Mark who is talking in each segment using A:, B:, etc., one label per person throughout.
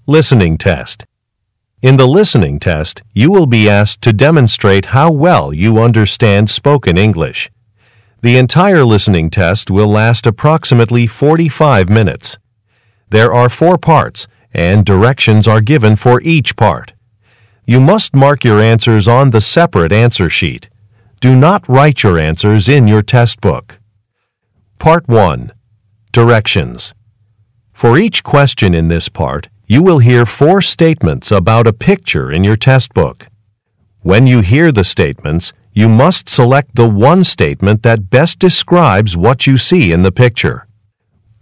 A: Listening Test. In the listening test, you will be asked to demonstrate how well you understand spoken English. The entire listening test will last approximately 45 minutes. There are 4 parts, and directions are given for each part. You must mark your answers on the separate answer sheet. Do not write your answers in your test book. Part 1. Directions. For each question in this part, you will hear 4 statements about a picture in your test book. When you hear the statements, you must select the one statement that best describes what you see in the picture.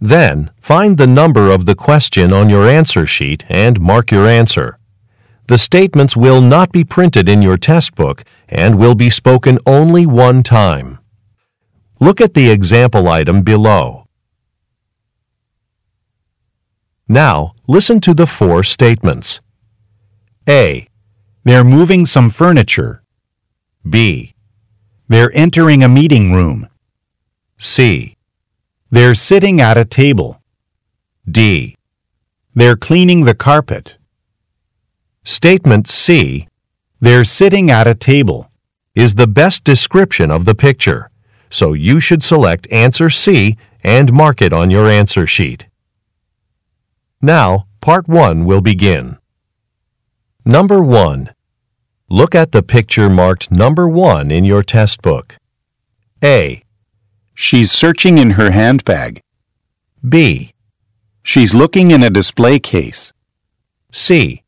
A: Then, find the number of the question on your answer sheet and mark your answer. The statements will not be printed in your test book and will be spoken only one time. Look at the example item below. Now, listen to the 4 statements. A.
B: They're moving some furniture.
A: B.
B: They're entering a meeting room.
A: C.
B: They're sitting at a table.
A: D.
B: They're cleaning the carpet.
A: Statement C,
B: They're sitting at a table,
A: is the best description of the picture, so you should select answer C and mark it on your answer sheet. Now, part 1 will begin. Number 1. Look at the picture marked number 1 in your test book. A.
B: She's searching in her handbag.
A: B.
B: She's looking in a display case.
A: C.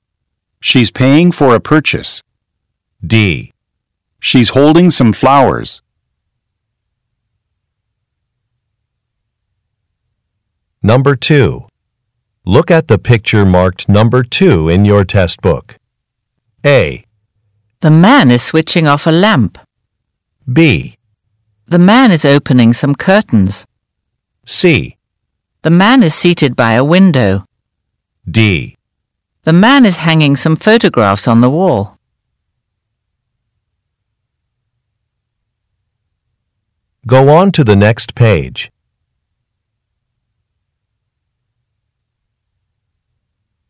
B: She's paying for a purchase.
A: D.
B: She's holding some flowers.
A: Number 2. Look at the picture marked number 2 in your test book. A.
C: The man is switching off a lamp.
A: B.
C: The man is opening some curtains.
A: C.
C: The man is seated by a window.
A: D.
C: The man is hanging some photographs on the wall.
A: Go on to the next page.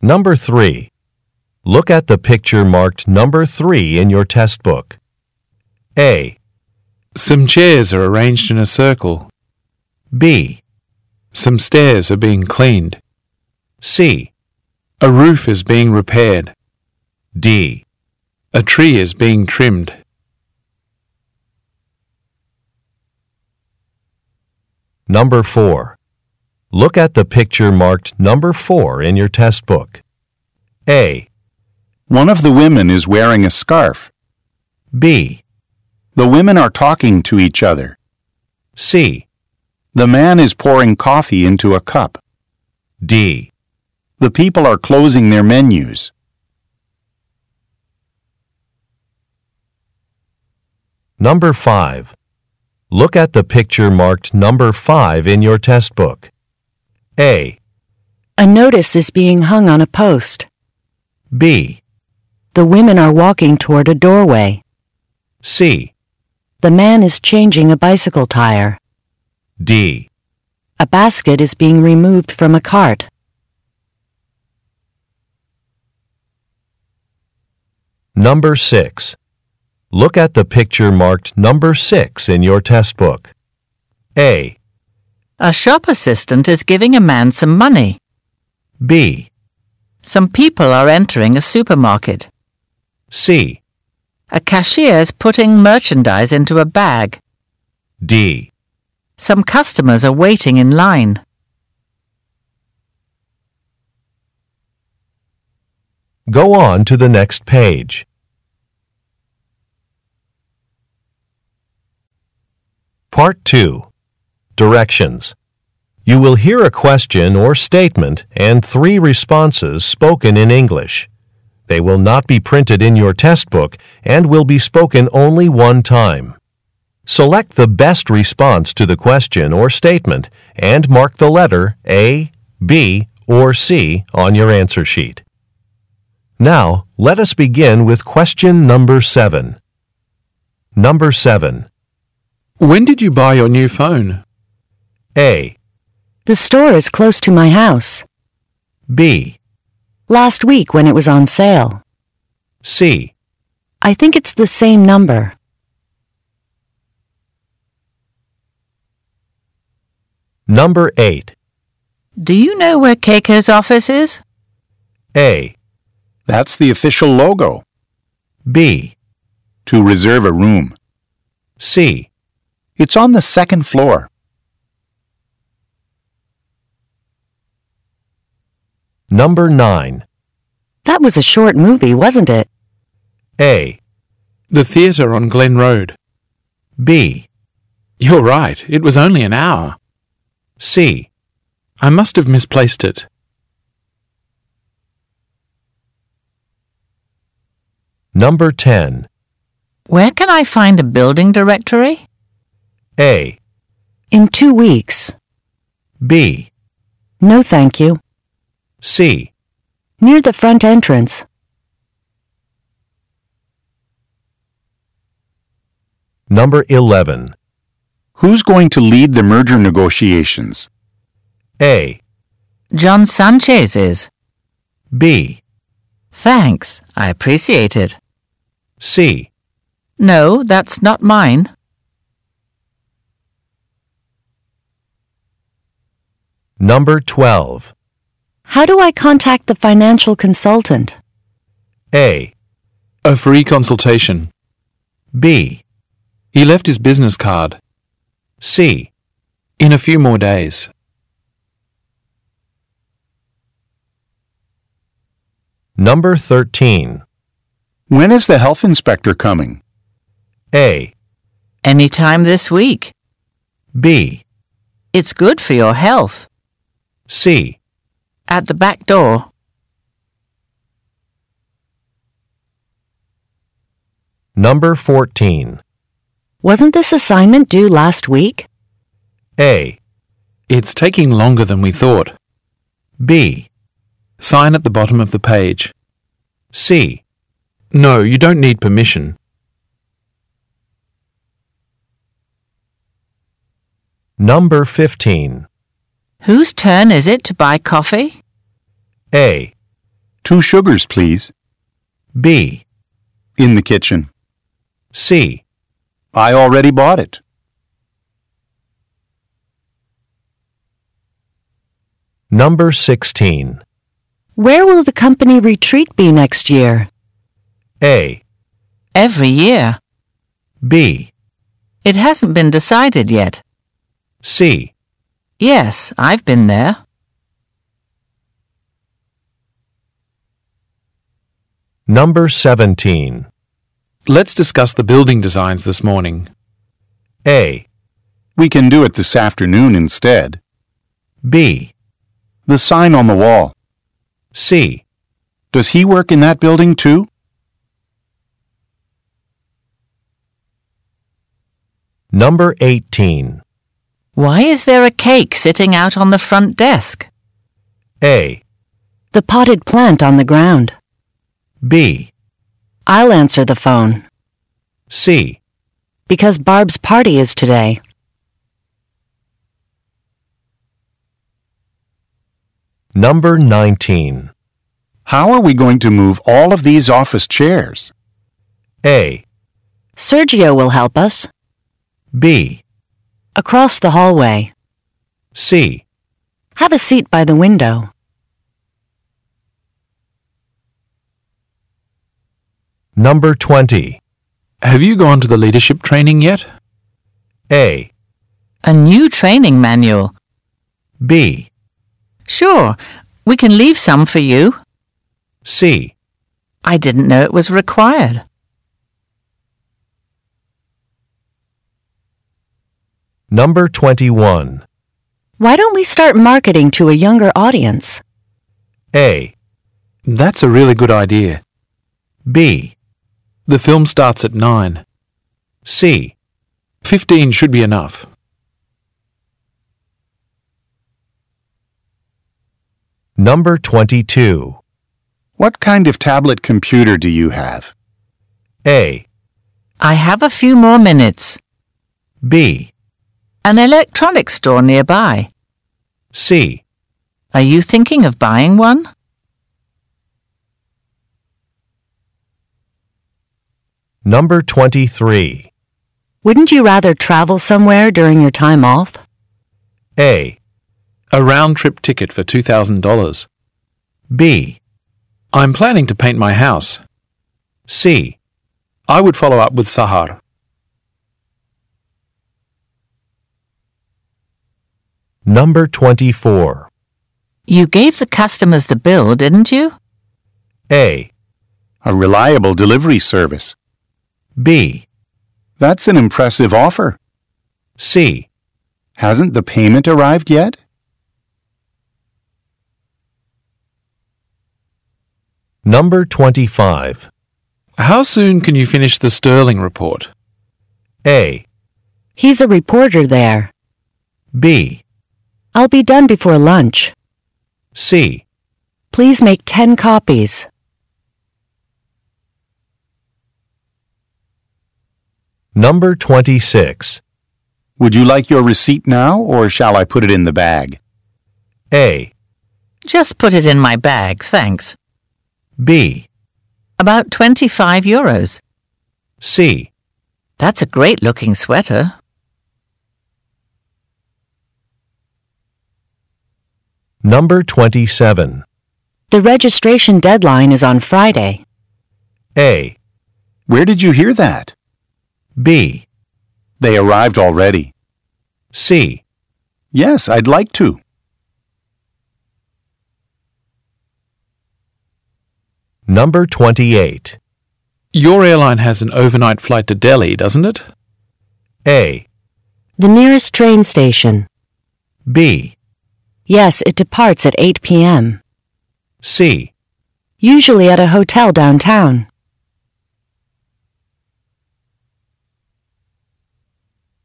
A: Number 3. Look at the picture marked number 3 in your test book. A.
D: Some chairs are arranged in a circle.
A: B.
D: Some stairs are being cleaned.
A: C.
D: A roof is being repaired.
A: D.
D: A tree is being trimmed.
A: Number 4. Look at the picture marked number 4 in your test book. A.
B: One of the women is wearing a scarf.
A: B.
B: The women are talking to each other.
A: C.
B: The man is pouring coffee into a cup.
A: D.
B: The people are closing their menus.
A: Number 5. Look at the picture marked number 5 in your test book. A.
E: A notice is being hung on a post.
A: B.
E: The women are walking toward a doorway.
A: C.
E: The man is changing a bicycle tire.
A: D.
E: A basket is being removed from a cart.
A: Number 6. Look at the picture marked number 6 in your test book. A.
C: A shop assistant is giving a man some money.
A: B.
C: Some people are entering a supermarket.
A: C.
C: A cashier is putting merchandise into a bag.
A: D.
C: Some customers are waiting in line.
A: Go on to the next page. Part 2. Directions. You will hear a question or statement and 3 responses spoken in English. They will not be printed in your test book and will be spoken only one time. Select the best response to the question or statement and mark the letter A, B, or C on your answer sheet. Now, let us begin with question number 7. Number 7.
D: When did you buy your new phone?
A: A.
E: The store is close to my house.
A: B.
E: Last week when it was on sale.
A: C.
E: I think it's the same number.
A: Number 8.
C: Do you know where Keiko's office is?
A: A.
B: That's the official logo.
A: B.
B: To reserve a room.
A: C.
B: It's on the second floor.
A: Number 9.
E: That was a short movie, wasn't it?
A: A.
D: The theatre on Glen Road.
A: B.
D: You're right, it was only an hour.
A: C.
D: I must have misplaced it.
A: Number 10.
C: Where can I find a building directory?
A: A.
E: In 2 weeks.
A: B.
E: No, thank you.
A: C.
E: Near the front entrance.
A: Number 11.
B: Who's going to lead the merger negotiations?
A: A.
C: John Sanchez is.
A: B.
C: Thanks, I appreciate it.
A: C.
C: No, that's not mine.
A: Number 12.
E: How do I contact the financial consultant?
A: A.
D: A free consultation.
A: B.
D: He left his business card.
A: C.
D: In a few more days.
A: Number 13.
B: When is the health inspector coming?
A: A.
C: Anytime this week.
A: B.
C: It's good for your health.
A: C.
C: At the back door.
A: Number 14.
E: Wasn't this assignment due last week?
A: A.
D: It's taking longer than we thought.
A: B.
D: Sign at the bottom of the page.
A: C.
D: No, you don't need permission.
A: Number 15.
C: Whose turn is it to buy coffee?
A: A.
B: 2 sugars, please.
A: B.
B: In the kitchen.
A: C.
B: I already bought it.
A: Number 16.
E: Where will the company retreat be next year?
A: A.
C: Every year.
A: B.
C: It hasn't been decided yet.
A: C.
C: Yes, I've been there.
A: Number 17.
D: Let's discuss the building designs this morning.
A: A.
B: We can do it this afternoon instead.
A: B.
B: The sign on the wall.
A: C.
B: Does he work in that building too?
A: Number 18.
C: Why is there a cake sitting out on the front desk?
A: A.
E: The potted plant on the ground.
A: B.
E: I'll answer the phone.
A: C.
E: Because Barb's party is today.
A: Number 19.
B: How are we going to move all of these office chairs?
A: A.
E: Sergio will help us.
A: B.
E: Across the hallway.
A: C.
E: Have a seat by the window.
A: Number 20.
D: Have you gone to the leadership training yet?
A: A.
C: A new training manual.
A: B.
C: Sure, we can leave some for you.
A: C.
C: I didn't know it was required.
A: Number 21.
E: Why don't we start marketing to a younger audience?
A: A.
D: That's a really good idea.
A: B.
D: The film starts at 9.
A: C.
D: 15 should be enough.
A: Number 22.
B: What kind of tablet computer do you have?
A: A.
C: I have a few more minutes.
A: B.
C: An electronics store nearby.
A: C.
C: Are you thinking of buying one?
A: Number 23.
E: Wouldn't you rather travel somewhere during your time off?
A: A.
D: A round-trip ticket for $2,000.
A: B.
D: I'm planning to paint my house.
A: C.
D: I would follow up with Sahar.
A: Number 24.
C: You gave the customers the bill, didn't you?
A: A.
B: A reliable delivery service.
A: B.
B: That's an impressive offer.
A: C.
B: Hasn't the payment arrived yet?
A: Number 25.
D: How soon can you finish the Sterling report?
A: A.
E: He's a reporter there.
A: B.
E: I'll be done before lunch.
A: C.
E: Please make 10 copies.
A: Number 26.
B: Would you like your receipt now, or shall I put it in the bag?
A: A.
C: Just put it in my bag, thanks.
A: B.
C: About €25.
A: C.
C: That's a great-looking sweater.
A: Number 27.
E: The registration deadline is on Friday.
A: A.
B: Where did you hear that?
A: B.
B: They arrived already.
A: C.
B: Yes, I'd like to.
A: Number 28.
D: Your airline has an overnight flight to Delhi, doesn't it?
A: A.
E: The nearest train station.
A: B.
E: Yes, it departs at 8 p.m.
A: C.
E: Usually at a hotel downtown.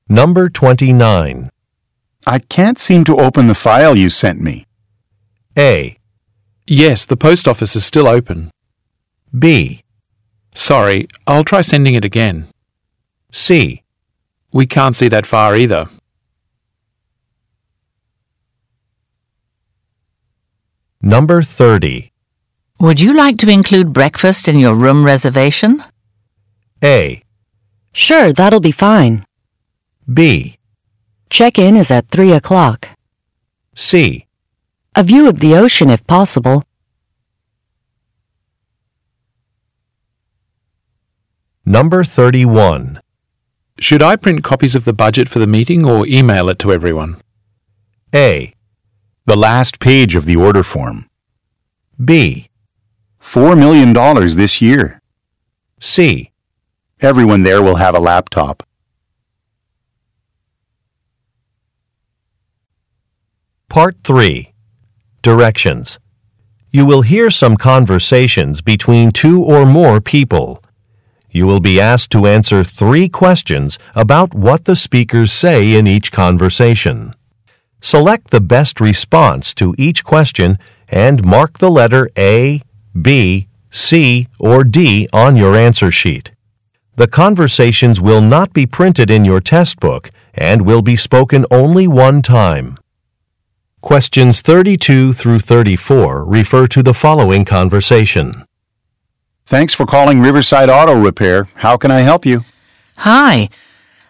A: Number 29.
B: I can't seem to open the file you sent me.
A: A.
D: Yes, the post office is still open.
A: B.
D: Sorry, I'll try sending it again.
A: C.
D: We can't see that far either.
A: Number 30.
C: Would you like to include breakfast in your room reservation?
A: A.
E: Sure, that'll be fine.
A: B.
E: Check-in is at 3 o'clock.
A: C.
E: A view of the ocean if possible.
A: Number 31.
D: Should I print copies of the budget for the meeting or email it to everyone?
A: A.
B: The last page of the order form.
A: B.
B: $4 million this year.
A: C.
B: Everyone there will have a laptop.
A: Part 3. Directions. You will hear some conversations between two or more people. You will be asked to answer 3 questions about what the speakers say in each conversation. Select the best response to each question and mark the letter A, B, C, or D on your answer sheet. The conversations will not be printed in your test book and will be spoken only one time. Questions 32 through 34 refer to the following conversation.
B: Thanks for calling Riverside Auto Repair. How can I help you?
C: Hi.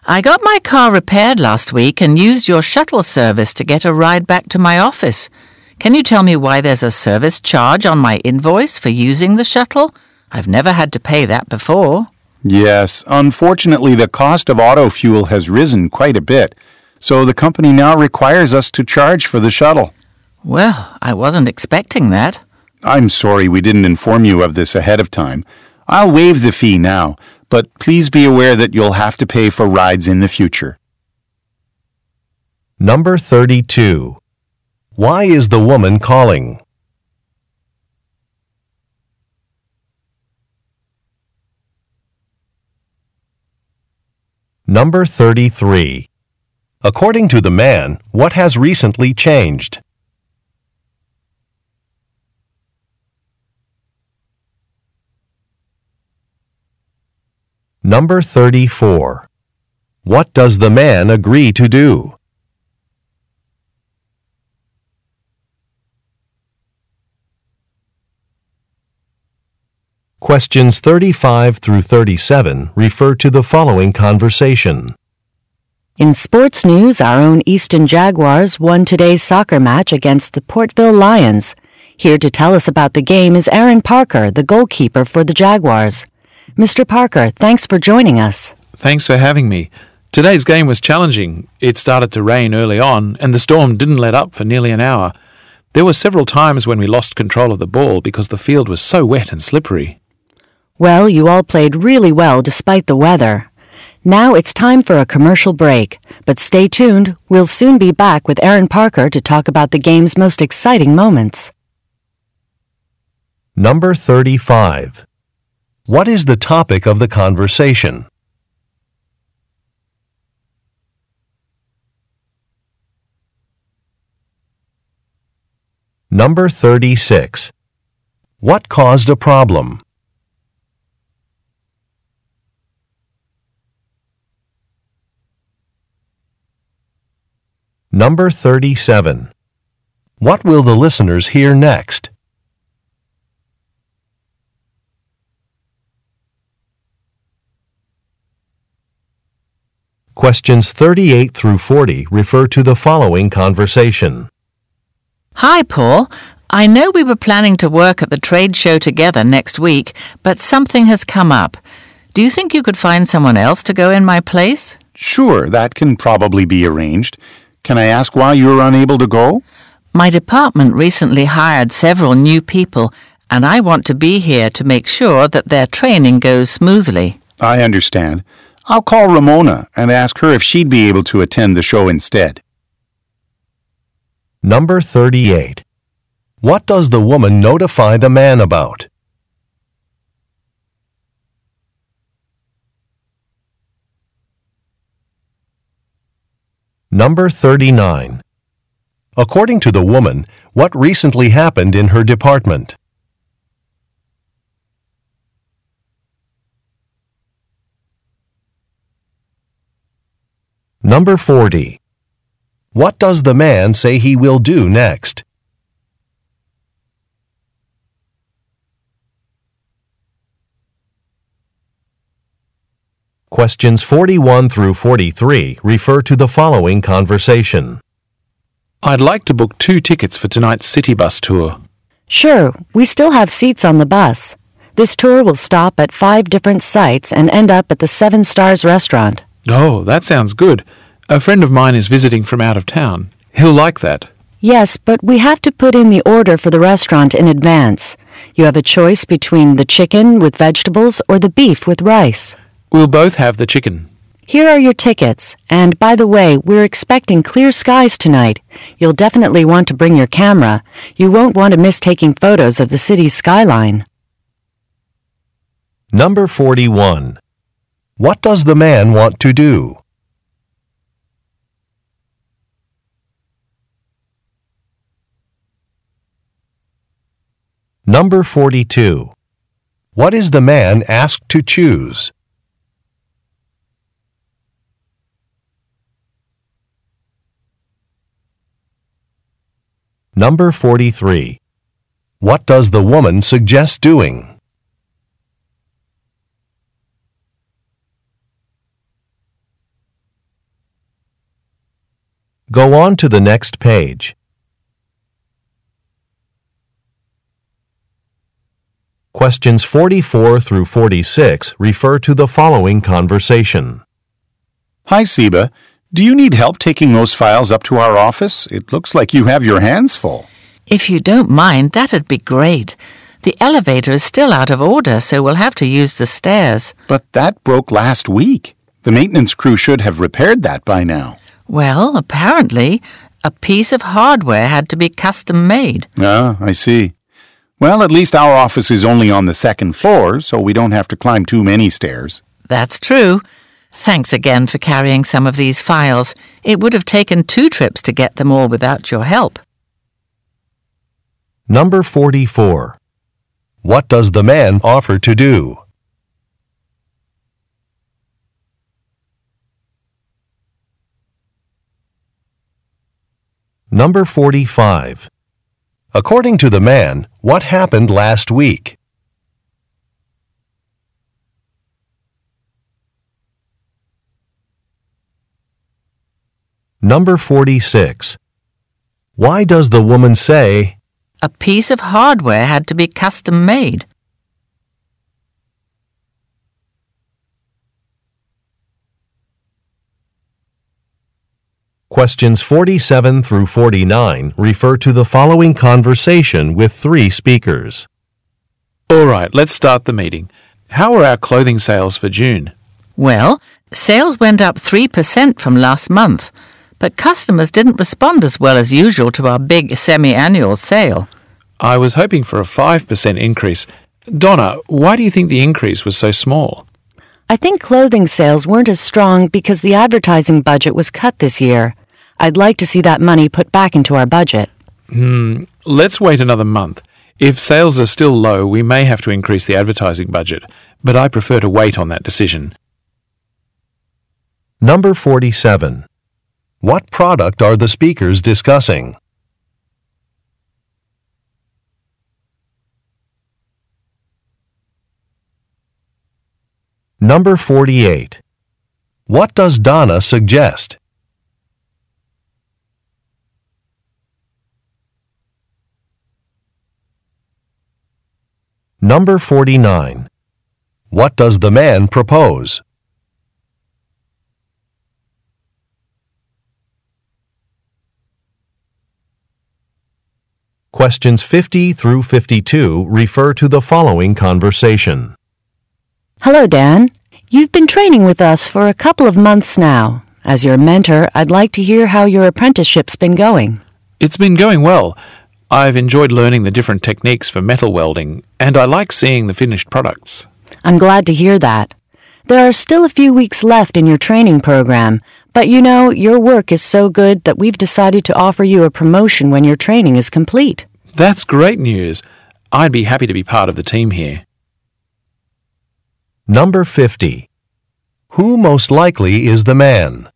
C: I got my car repaired last week and used your shuttle service to get a ride back to my office. Can you tell me why there's a service charge on my invoice for using the shuttle? I've never had to pay that before.
B: Yes, unfortunately the cost of auto fuel has risen quite a bit, so the company now requires us to charge for the shuttle.
C: Well, I wasn't expecting that.
B: I'm sorry we didn't inform you of this ahead of time. I'll waive the fee now, but please be aware that you'll have to pay for rides in the future.
A: Number 32. Why is the woman calling? Number 33. According to the man, what has recently changed? Number 34. What does the man agree to do? Questions 35 through 37 refer to the following conversation.
E: In sports news, our own Easton Jaguars won today's soccer match against the Portville Lions. Here to tell us about the game is Aaron Parker, the goalkeeper for the Jaguars. Mr. Parker, thanks for joining us.
D: Thanks for having me. Today's game was challenging. It started to rain early on, and the storm didn't let up for nearly an hour. There were several times when we lost control of the ball because the field was so wet and slippery.
E: Well, you all played really well despite the weather. Now it's time for a commercial break, but stay tuned. We'll soon be back with Aaron Parker to talk about the game's most exciting moments.
A: Number 35. What is the topic of the conversation? Number 36. What caused a problem? Number 37. What will the listeners hear next? Questions 38 through 40 refer to the following conversation.
C: Hi, Paul. I know we were planning to work at the trade show together next week, but something has come up. Do you think you could find someone else to go in my place?
B: Sure, that can probably be arranged. Can I ask why you're unable to go?
C: My department recently hired several new people, and I want to be here to make sure that their training goes smoothly.
B: I understand. I'll call Ramona and ask her if she'd be able to attend the show instead.
A: Number 38. What does the woman notify the man about? Number 39. According to the woman, what recently happened in her department? Number 40. What does the man say he will do next? Questions 41 through 43 refer to the following conversation.
D: I'd like to book 2 tickets for tonight's city bus tour.
E: Sure, we still have seats on the bus. This tour will stop at 5 different sites and end up at the 7 Stars restaurant.
D: Oh, that sounds good. A friend of mine is visiting from out of town. He'll like that.
E: Yes, but we have to put in the order for the restaurant in advance. You have a choice between the chicken with vegetables or the beef with rice.
D: We'll both have the chicken.
E: Here are your tickets. And by the way, we're expecting clear skies tonight. You'll definitely want to bring your camera. You won't want to miss taking photos of the city's skyline.
A: Number 41. What does the man want to do? Number 42. What is the man asked to choose? Number 43. What does the woman suggest doing? Go on to the next page. Questions 44 through 46 refer to the following conversation.
B: Hi, Siba. Do you need help taking those files up to our office? It looks like you have your hands full.
C: If you don't mind, that'd be great. The elevator is still out of order, so we'll have to use the stairs.
B: But that broke last week. The maintenance crew should have repaired that by now.
C: Well, apparently, a piece of hardware had to be custom made.
B: Ah, I see. Well, at least our office is only on the 2nd floor, so we don't have to climb too many stairs.
C: That's true. Thanks again for carrying some of these files. It would have taken 2 trips to get them all without your help.
A: Number 44. What does the man offer to do? Number 45. According to the man, what happened last week? Number 46. Why does the woman say,
C: A piece of hardware had to be custom made.
A: Questions 47 through 49 refer to the following conversation with 3 speakers.
D: All right, let's start the meeting. How are our clothing sales for June?
C: Well, sales went up 3% from last month, but customers didn't respond as well as usual to our big semi-annual sale.
D: I was hoping for a 5% increase. Donna, why do you think the increase was so small?
E: I think clothing sales weren't as strong because the advertising budget was cut this year. I'd like to see that money put back into our budget.
D: Let's wait another month. If sales are still low, we may have to increase the advertising budget, but I prefer to wait on that decision.
A: Number 47. What product are the speakers discussing? Number 48. What does Donna suggest? Number 49. What does the man propose? Questions 50 through 52 refer to the following conversation.
E: Hello, Dan. You've been training with us for a couple of months now. As your mentor, I'd like to hear how your apprenticeship's been going.
D: It's been going well. I've enjoyed learning the different techniques for metal welding, and I like seeing the finished products.
E: I'm glad to hear that. There are still a few weeks left in your training program, but you know, your work is so good that we've decided to offer you a promotion when your training is complete.
D: That's great news. I'd be happy to be part of the team here.
A: Number 50. Who most likely is the man?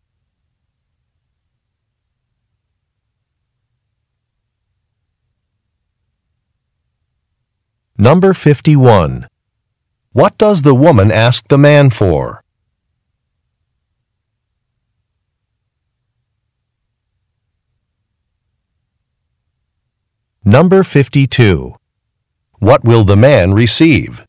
A: Number 51. What does the woman ask the man for? Number 52. What will the man receive?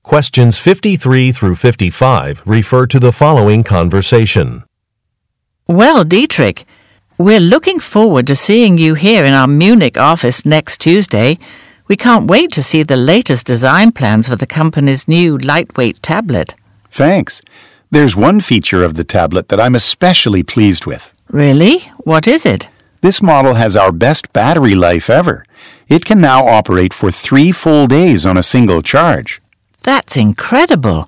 A: Questions 53 through 55 refer to the following conversation.
C: Well, Dietrich, we're looking forward to seeing you here in our Munich office next Tuesday. We can't wait to see the latest design plans for the company's new lightweight tablet.
B: Thanks. There's one feature of the tablet that I'm especially pleased with.
C: Really? What is it?
B: This model has our best battery life ever. It can now operate for 3 full days on a single charge.
C: That's incredible.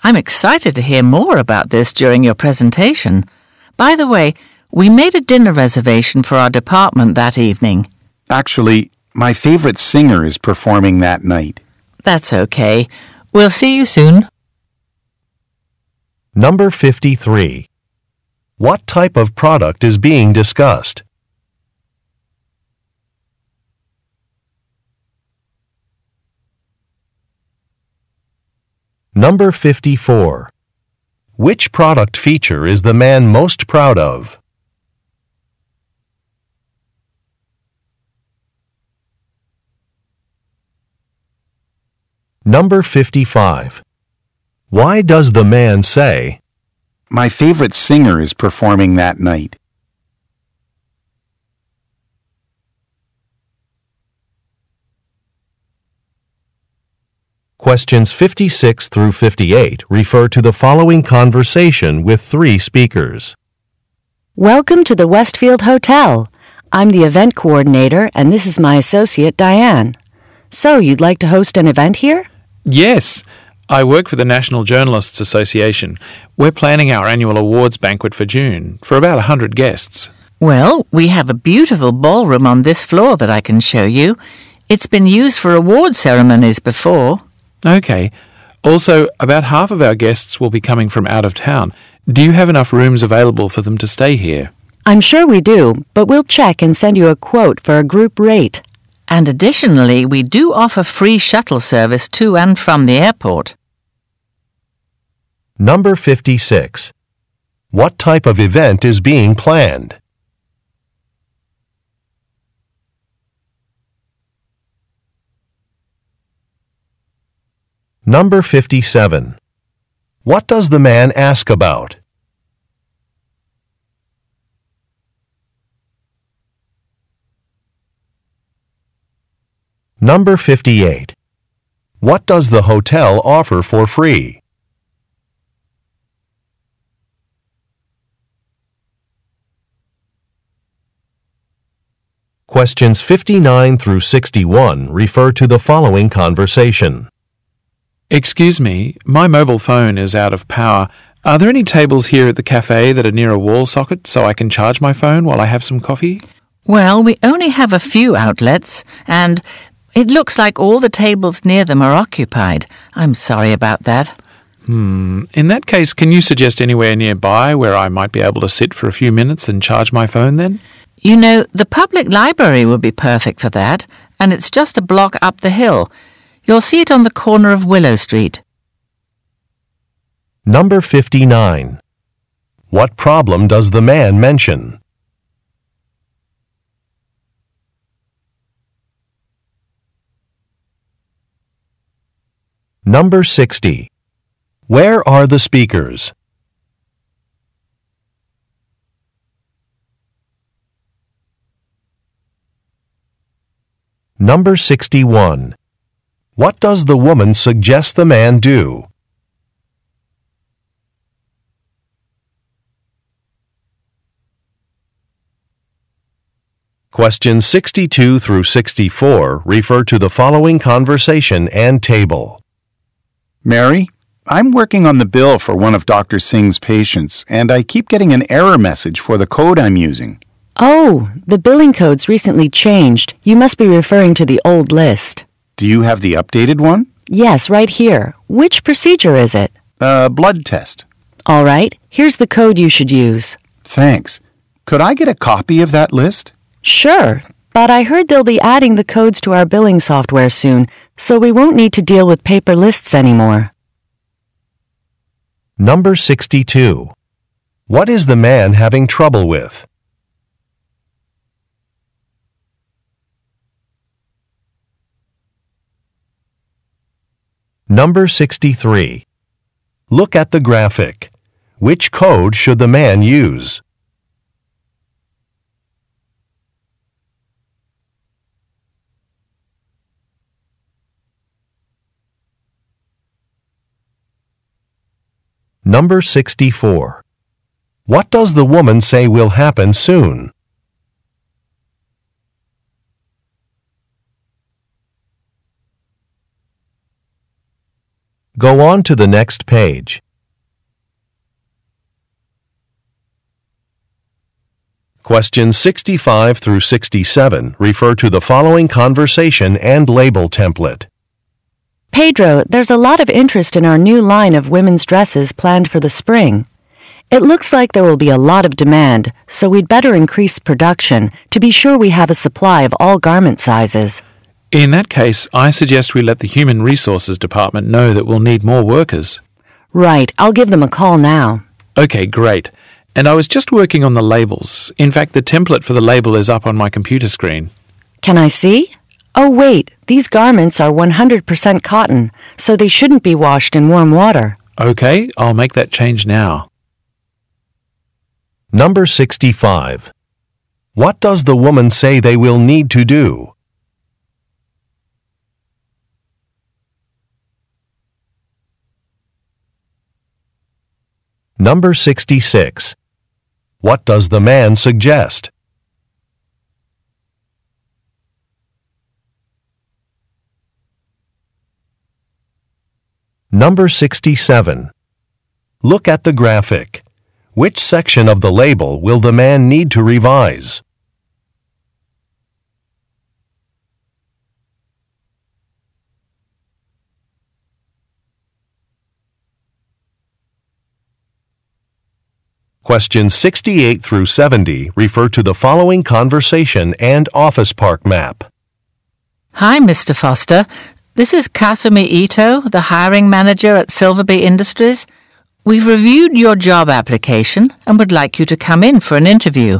C: I'm excited to hear more about this during your presentation. By the way, we made a dinner reservation for our department that evening.
B: Actually, my favorite singer is performing that night.
C: That's okay. We'll see you soon.
A: Number 53. What type of product is being discussed? Number 54. Which product feature is the man most proud of? Number 55. Why does the man say,
B: My favorite singer is performing that night?
A: Questions 56 through 58 refer to the following conversation with 3 speakers.
E: Welcome to the Westfield Hotel. I'm the event coordinator, and this is my associate, Diane. So, you'd like to host an event here?
D: Yes, I work for the National Journalists Association. We're planning our annual awards banquet for June for about 100 guests.
C: Well, we have a beautiful ballroom on this floor that I can show you. It's been used for award ceremonies before.
D: Okay. Also, about half of our guests will be coming from out of town. Do you have enough rooms available for them to stay here?
E: I'm sure we do, but we'll check and send you a quote for a group rate.
C: And additionally, we do offer free shuttle service to and from the airport.
A: Number 56. What type of event is being planned? Number 57. What does the man ask about? Number 58. What does the hotel offer for free? Questions 59 through 61 refer to the following conversation.
D: Excuse me, my mobile phone is out of power. Are there any tables here at the cafe that are near a wall socket so I can charge my phone while I have some coffee?
C: Well, we only have a few outlets, and it looks like all the tables near them are occupied. I'm sorry about that.
D: In that case, can you suggest anywhere nearby where I might be able to sit for a few minutes and charge my phone then?
C: You know, the public library would be perfect for that, and it's just a block up the hill. You'll see it on the corner of Willow Street.
A: Number 59. What problem does the man mention? Number 60. Where are the speakers? Number 61. What does the woman suggest the man do? Questions 62 through 64 refer to the following conversation and table.
B: Mary, I'm working on the bill for one of Dr. Singh's patients, and I keep getting an error message for the code I'm using.
E: Oh, the billing code's recently changed. You must be referring to the old list.
B: Do you have the updated one?
E: Yes, right here. Which procedure is it?
B: Blood test.
E: All right, here's the code you should use.
B: Thanks. Could I get a copy of that list?
E: Sure, but I heard they'll be adding the codes to our billing software soon, so we won't need to deal with paper lists anymore.
A: Number 62. What is the man having trouble with? Number 63. Look at the graphic. Which code should the man use? Number 64. What does the woman say will happen soon? Go on to the next page. Questions 65 through 67 refer to the following conversation and label template.
E: Pedro, there's a lot of interest in our new line of women's dresses planned for the spring. It looks like there will be a lot of demand, so we'd better increase production to be sure we have a supply of all garment sizes.
D: In that case, I suggest we let the Human Resources Department know that we'll need more workers.
E: Right, I'll give them a call now.
D: Okay, great. And I was just working on the labels. In fact, the template for the label is up on my computer screen.
E: Can I see? Oh wait, these garments are 100% cotton, so they shouldn't be washed in warm water.
D: Okay, I'll make that change now.
A: Number 65. What does the woman say they will need to do? Number 66. What does the man suggest? Number 67. Look at the graphic. Which section of the label will the man need to revise? Questions 68 through 70 refer to the following conversation and office park map.
C: Hi, Mr. Foster. This is Kasumi Ito, the hiring manager at Silverbee Industries. We've reviewed your job application and would like you to come in for an interview.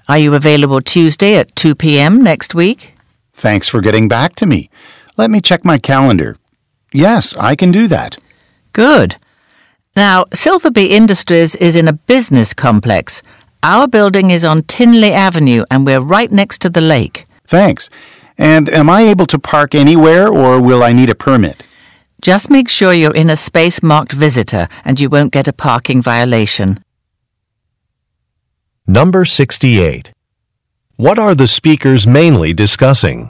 C: Are you available Tuesday at 2 p.m. next week?
B: Thanks for getting back to me. Let me check my calendar. Yes, I can do that.
C: Good. Now, Silverbee Industries is in a business complex. Our building is on Tinley Avenue and we're right next to the lake.
B: Thanks. And am I able to park anywhere or will I need a permit?
C: Just make sure you're in a space marked visitor and you won't get a parking violation.
A: Number 68. What are the speakers mainly discussing?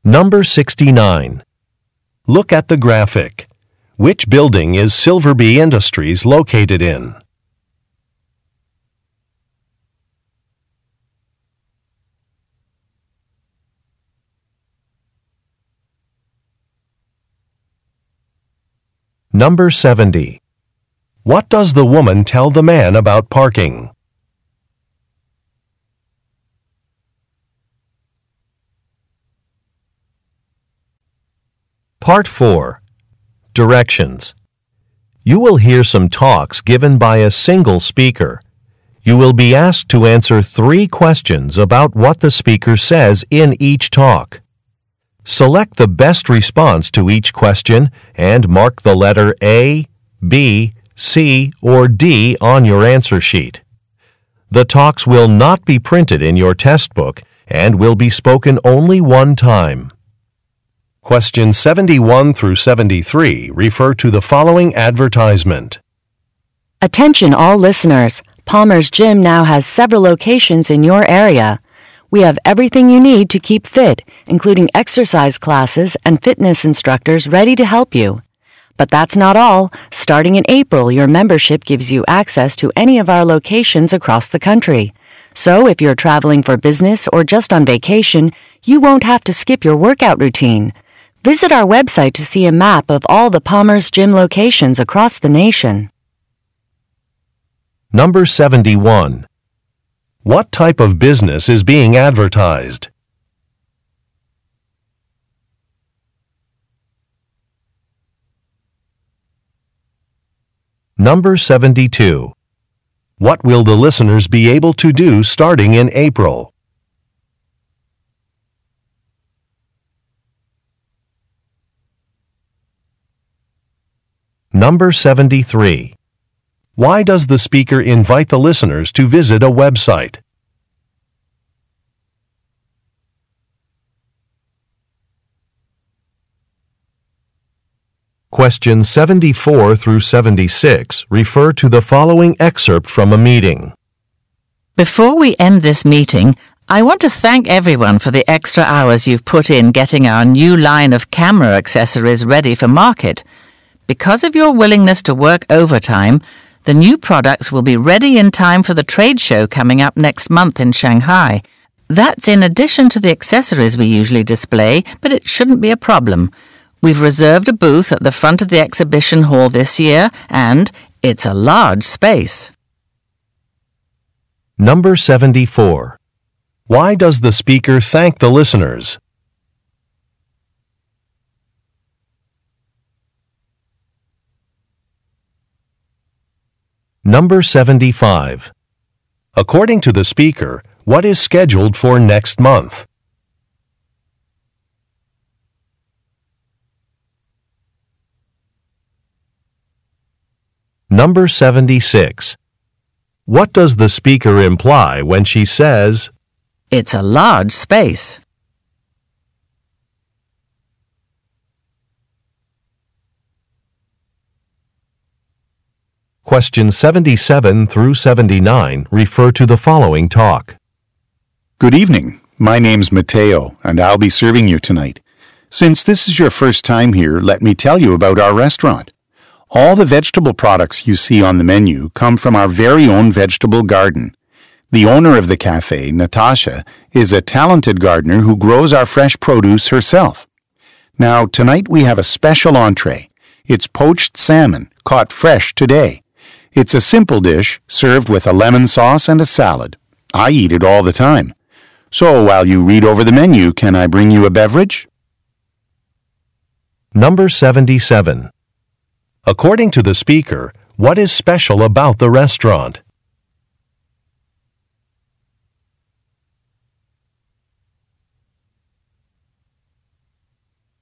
A: Number 69. Look at the graphic. Which building is Silverbee Industries located in? Number 70. What does the woman tell the man about parking? Part 4. Directions. You will hear some talks given by a single speaker. You will be asked to answer 3 questions about what the speaker says in each talk. Select the best response to each question and mark the letter A, B, C, or D on your answer sheet. The talks will not be printed in your test book and will be spoken only one time. Questions 71 through 73 refer to the following advertisement.
E: Attention all listeners. Palmer's Gym now has several locations in your area. We have everything you need to keep fit, including exercise classes and fitness instructors ready to help you. But that's not all. Starting in April, your membership gives you access to any of our locations across the country. So if you're traveling for business or just on vacation, you won't have to skip your workout routine. Visit our website to see a map of all the Palmer's Gym locations across the nation.
A: Number 71. What type of business is being advertised? Number 72. What will the listeners be able to do starting in April? Number 73. Why does the speaker invite the listeners to visit a website? Questions 74 through 76 refer to the following excerpt from a meeting.
C: Before we end this meeting, I want to thank everyone for the extra hours you've put in getting our new line of camera accessories ready for market. Because of your willingness to work overtime, the new products will be ready in time for the trade show coming up next month in Shanghai. That's in addition to the accessories we usually display, but it shouldn't be a problem. We've reserved a booth at the front of the exhibition hall this year, and it's a large space.
A: Number 74. Why does the speaker thank the listeners? Number 75. According to the speaker, what is scheduled for next month? Number 76. What does the speaker imply when she says,
C: It's a large space?
A: Questions 77 through 79 refer to the following talk.
B: Good evening. My name's Mateo, and I'll be serving you tonight. Since this is your first time here, let me tell you about our restaurant. All the vegetable products you see on the menu come from our very own vegetable garden. The owner of the cafe, Natasha, is a talented gardener who grows our fresh produce herself. Now, tonight we have a special entree. It's poached salmon, caught fresh today. It's a simple dish served with a lemon sauce and a salad. I eat it all the time. So while you read over the menu, can I bring you a beverage?
A: Number 77. According to the speaker, what is special about the restaurant?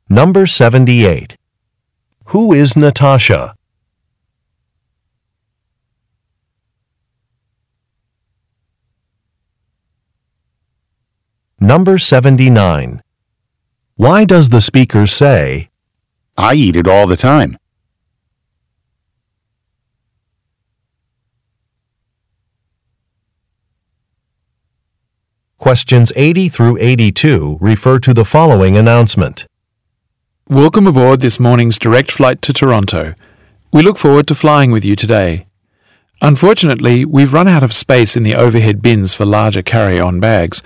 A: Number 78. Who is Natasha? Number 79. Why does the speaker say,
B: I eat it all the time.
A: Questions 80 through 82 refer to the following announcement.
D: Welcome aboard this morning's direct flight to Toronto. We look forward to flying with you today. Unfortunately, we've run out of space in the overhead bins for larger carry-on bags.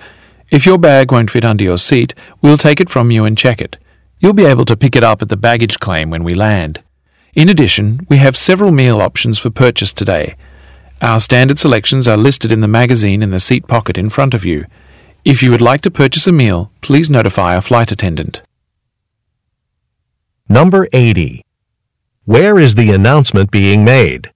D: If your bag won't fit under your seat, we'll take it from you and check it. You'll be able to pick it up at the baggage claim when we land. In addition, we have several meal options for purchase today. Our standard selections are listed in the magazine in the seat pocket in front of you. If you would like to purchase a meal, please notify a flight attendant.
A: Number 80. Where is the announcement being made?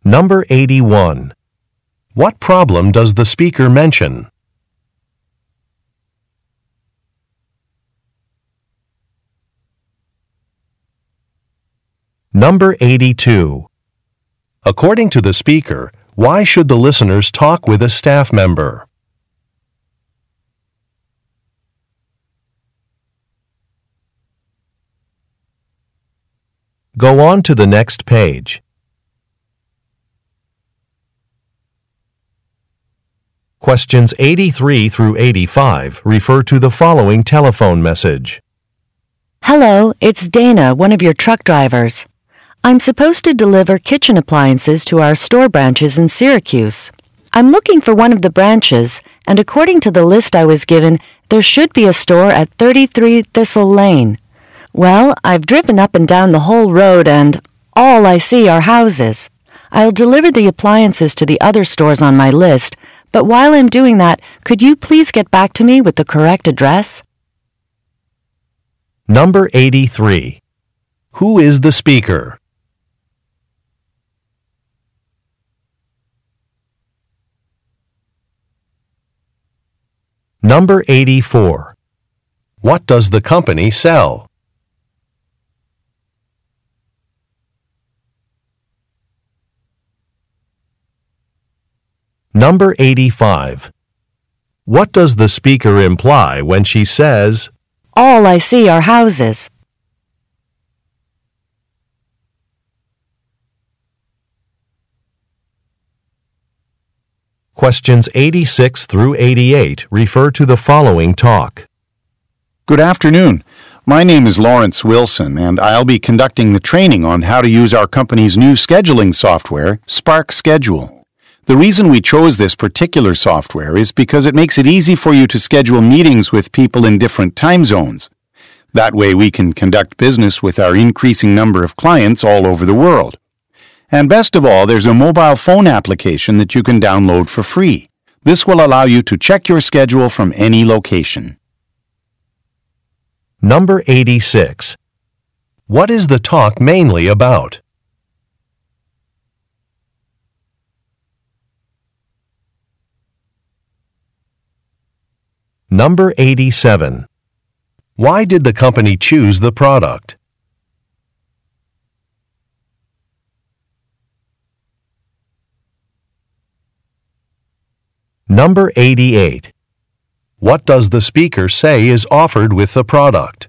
A: Number 81. What problem does the speaker mention? Number 82. According to the speaker, why should the listeners talk with a staff member? Go on to the next page. Questions 83 through 85 refer to the following telephone message.
E: Hello, it's Dana, one of your truck drivers. I'm supposed to deliver kitchen appliances to our store branches in Syracuse. I'm looking for one of the branches, and according to the list I was given, there should be a store at 33 Thistle Lane. Well, I've driven up and down the whole road, and all I see are houses. I'll deliver the appliances to the other stores on my list, but while I'm doing that, could you please get back to me with the correct address?
A: Number 83. Who is the speaker? Number 84. What does the company sell? Number 85. What does the speaker imply when she says,
E: All I see are houses.
A: Questions 86 through 88 refer to the following talk.
B: Good afternoon. My name is Lawrence Wilson, and I'll be conducting the training on how to use our company's new scheduling software, Spark Schedule. The reason we chose this particular software is because it makes it easy for you to schedule meetings with people in different time zones. That way we can conduct business with our increasing number of clients all over the world. And best of all, there's a mobile phone application that you can download for free. This will allow you to check your schedule from any location.
A: Number 86. What is the talk mainly about? Number 87. Why did the company choose the product? Number 88. What does the speaker say is offered with the product?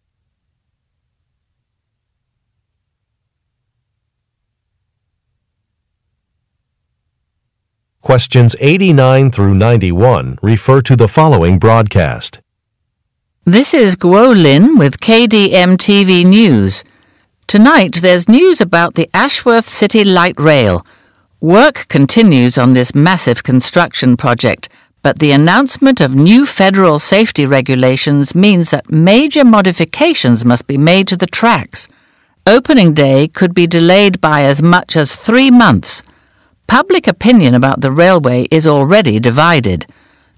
A: Questions 89 through 91 refer to the following broadcast.
C: This is Guo Lin with KDM TV News. Tonight there's news about the Ashworth City Light Rail. Work continues on this massive construction project, but the announcement of new federal safety regulations means that major modifications must be made to the tracks. Opening day could be delayed by as much as 3 months. Public opinion about the railway is already divided.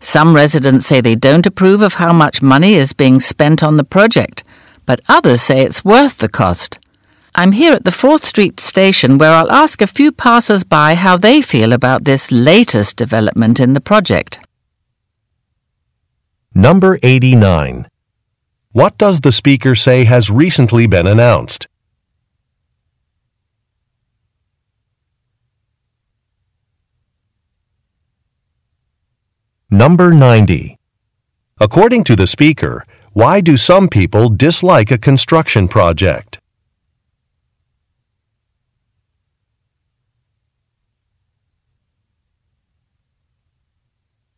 C: Some residents say they don't approve of how much money is being spent on the project, but others say it's worth the cost. I'm here at the 4th Street station where I'll ask a few passers-by how they feel about this latest development in the project.
A: Number 89. What does the speaker say has recently been announced? Number 90. According to the speaker, why do some people dislike a construction project?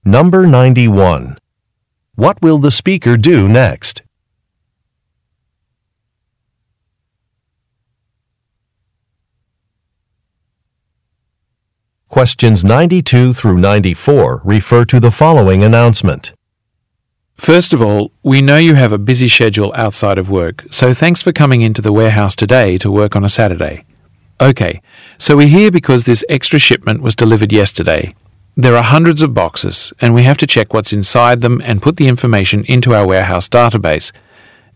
A: Number 91. What will the speaker do next? Questions 92 through 94 refer to the following announcement.
D: First of all, we know you have a busy schedule outside of work, so thanks for coming into the warehouse today to work on a Saturday. Okay, so we're here because this extra shipment was delivered yesterday. There are hundreds of boxes, and we have to check what's inside them and put the information into our warehouse database.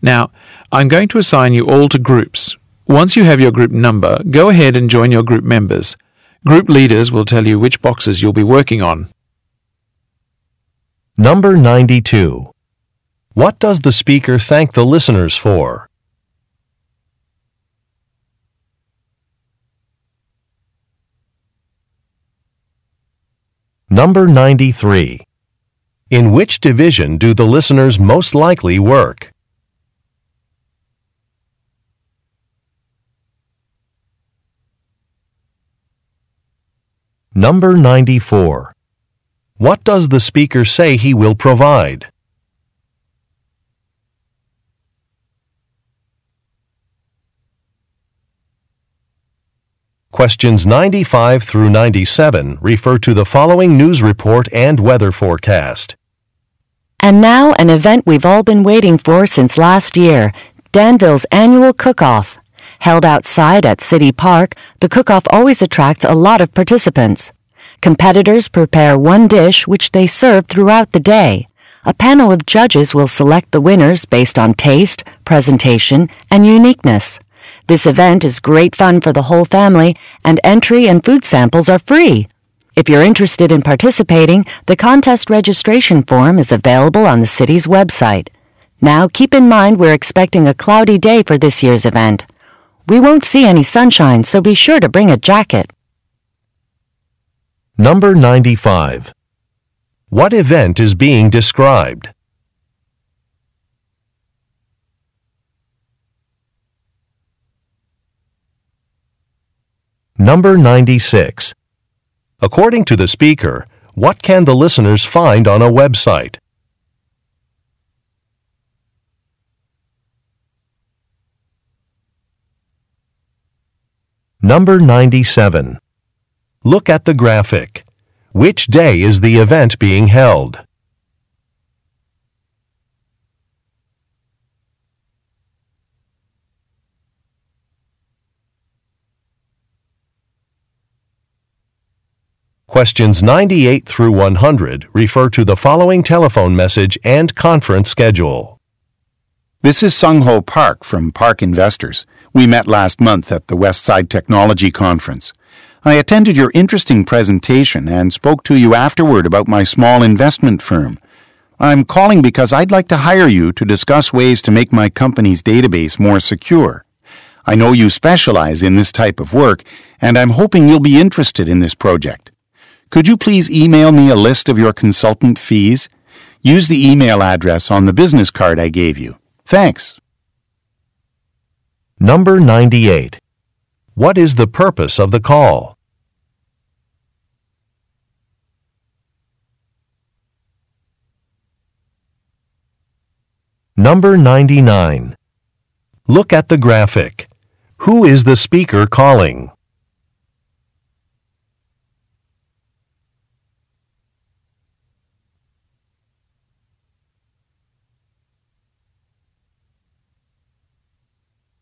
D: Now, I'm going to assign you all to groups. Once you have your group number, go ahead and join your group members. Group leaders will tell you which boxes you'll be working on.
A: Number 92. What does the speaker thank the listeners for? Number 93. In which division do the listeners most likely work? Number 94. What does the speaker say he will provide? Questions 95 through 97 refer to the following news report and weather forecast.
E: And now an event we've all been waiting for since last year, Danville's annual cook-off. Held outside at City Park, the cook-off always attracts a lot of participants. Competitors prepare one dish which they serve throughout the day. A panel of judges will select the winners based on taste, presentation, and uniqueness. This event is great fun for the whole family, and entry and food samples are free. If you're interested in participating, the contest registration form is available on the city's website. Now keep in mind we're expecting a cloudy day for this year's event. We won't see any sunshine, so be sure to bring a jacket.
A: Number 95. What event is being described? Number 96. According to the speaker, what can the listeners find on a website? Number 97. Look at the graphic. Which day is the event being held? Questions 98 through 100 refer to the following telephone message and conference schedule.
B: This is Sung Ho Park from Park Investors. We met last month at the Westside Technology Conference. I attended your interesting presentation and spoke to you afterward about my small investment firm. I'm calling because I'd like to hire you to discuss ways to make my company's database more secure. I know you specialize in this type of work, and I'm hoping you'll be interested in this project. Could you please email me a list of your consultant fees? Use the email address on the business card I gave you. Thanks.
A: Number 98. What is the purpose of the call? Number 99. Look at the graphic. Who is the speaker calling?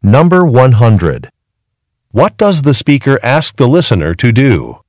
A: Number 100. What does the speaker ask the listener to do?